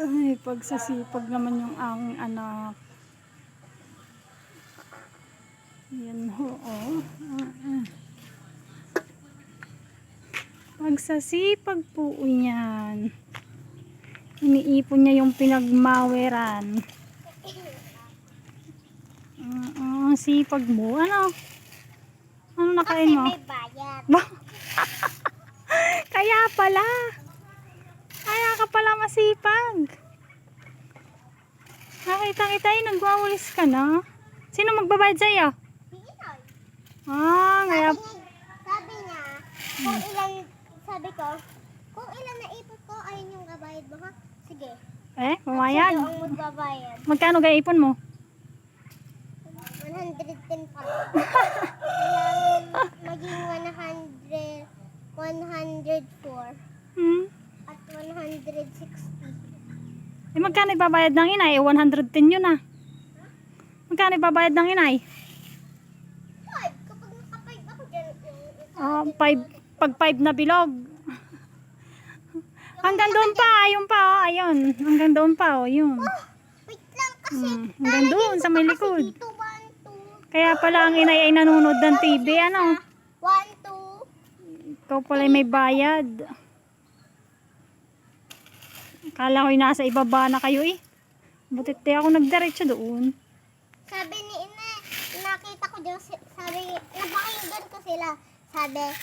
Ay, pagsasipag naman yung aking anak. Yan ho, oh. Pagsasipag po yan. Iniipon niya yung pinagmaweran. Sipag mo. Ano? Ano nakain mo? Kasi may bayad. Kaya pala. Kaya ka pala masipag. Nakita-kita nagwawalis ka na. Sino magbabayad sa'yo? Si Inoy. Kaya... Sabi niya, kung ilan, sabi ko, kung ilan naipon ko, ayun yung kabayad mo ha? Sige. Pumayag. Siya ang magbabayad. Magkano kaya ipon mo? 110 pa. Kailangan maging 104 at 160. Magkano ibabayad ng inay? 110 yun ah. Magkano ibabayad ng inay? 5. Kapag naka-5 ako dyan. 5. Pag 5 na bilog. Hanggang doon pa. Ayun pa oh. Ayun. Hanggang doon pa oh. Yun. Wait lang kasi. Hanggang doon sa may likod. Dito 1, 2. Kaya pala ang inay ay nanonood ng TV. Ano? 1, 2. Ikaw pala may bayad. Kala ko'y nasa ibaba na kayo eh. Butit di ako nagdiretso doon. Sabi ni Ine, nakita ko dyan, sabi, napakinggan ko sila. Sabi,